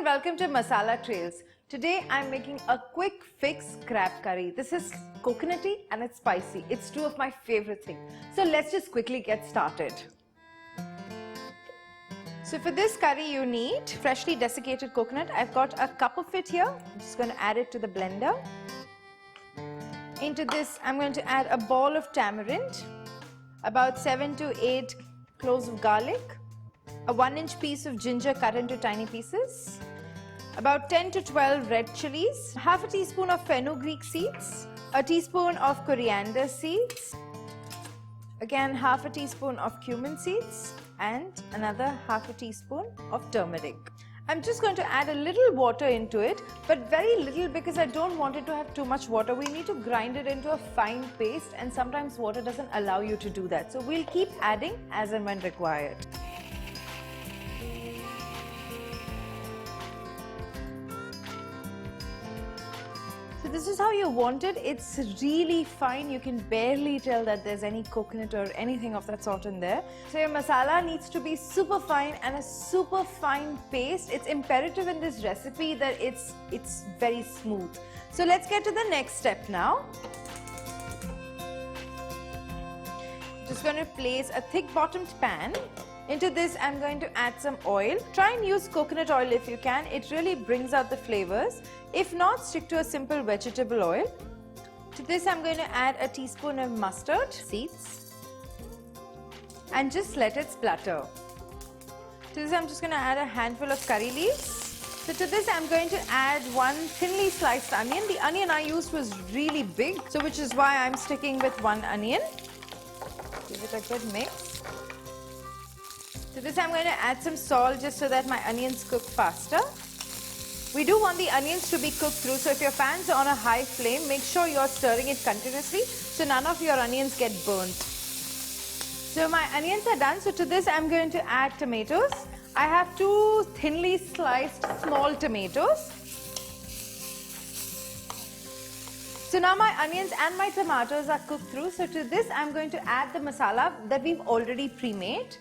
welcome to Masala Trails. Today I'm making a quick fix crab curry. This is coconutty and it's spicy. It's two of my favorite things. So let's just quickly get started. So for this curry you need freshly desiccated coconut. I've got a cup of it here. I'm just going to add it to the blender. Into this I'm going to add a ball of tamarind, about 7 to 8 cloves of garlic, a 1-inch piece of ginger cut into tiny pieces, about 10 to 12 red chillies, half a teaspoon of fenugreek seeds, a teaspoon of coriander seeds, again half a teaspoon of cumin seeds, and another half a teaspoon of turmeric. I'm just going to add a little water into it, but very little because I don't want it to have too much water. We need to grind it into a fine paste, and sometimes water doesn't allow you to do that. So we'll keep adding as and when required. So this is how you want it. It's really fine. You can barely tell that there's any coconut or anything of that sort in there. So your masala needs to be super fine and a super fine paste. It's imperative in this recipe that it's very smooth. So let's get to the next step now. Just going to place a thick bottomed pan. Into this I'm going to add some oil. Try and use coconut oil if you can. It really brings out the flavors. If not, stick to a simple vegetable oil. To this I'm going to add a teaspoon of mustard seeds and just let it splutter. To this I'm just going to add a handful of curry leaves. So to this I'm going to add one thinly sliced onion. The onion I used was really big, so which is why I'm sticking with one onion. Give it a good mix. To this I'm going to add some salt just so that my onions cook faster. We do want the onions to be cooked through, so if your pan's on a high flame, make sure you're stirring it continuously so none of your onions get burnt. So my onions are done. So to this I'm going to add tomatoes. I have 2 thinly sliced small tomatoes. So now my onions and my tomatoes are cooked through. So to this I'm going to add the masala that we've already pre-made.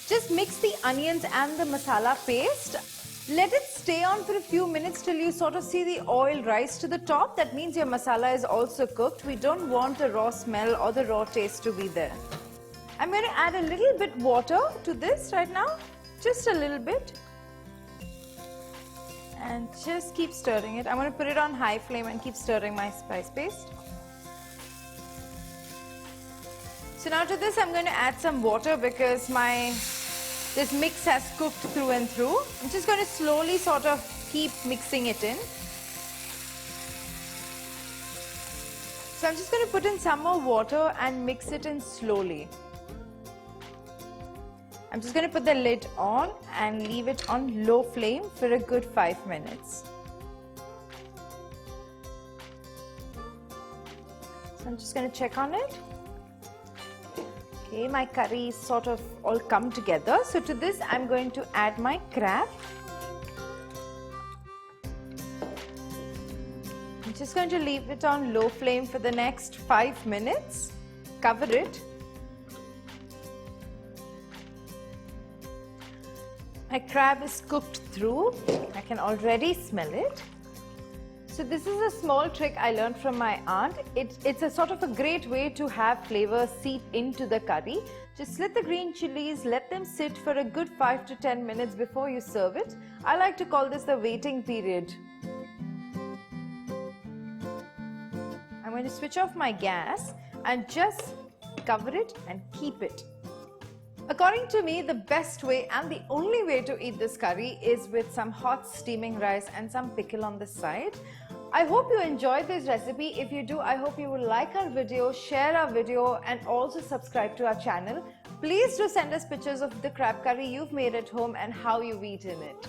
Just mix the onions and the masala paste. Let it stay on for a few minutes till you sort of see the oil rise to the top. That means your masala is also cooked. We don't want the raw smell or the raw taste to be there. I'm going to add a little bit water to this right now. Just a little bit. And just keep stirring it. I'm going to put it on high flame and keep stirring my spice paste. So now to this I'm going to add some water because this mix has cooked through and through. I'm just going to slowly sort of keep mixing it in. So I'm just going to put in some more water and mix it in slowly. I'm just going to put the lid on and leave it on low flame for a good 5 minutes. So I'm just going to check on it. Okay, my curry is sort of all come together. So to this I'm going to add my crab. I'm just going to leave it on low flame for the next 5 minutes. Cover it. My crab is cooked through. I can already smell it. So this is a small trick I learned from my aunt. It's a sort of a great way to have flavor seep into the curry. Just slit the green chilies, let them sit for a good 5 to 10 minutes before you serve it. I like to call this the waiting period. I'm going to switch off my gas and just cover it and keep it. According to me, the best way and the only way to eat this curry is with some hot steaming rice and some pickle on the side. I hope you enjoyed this recipe. If you do, I hope you will like our video, share our video and also subscribe to our channel. Please do send us pictures of the crab curry you've made at home and how you've eaten it.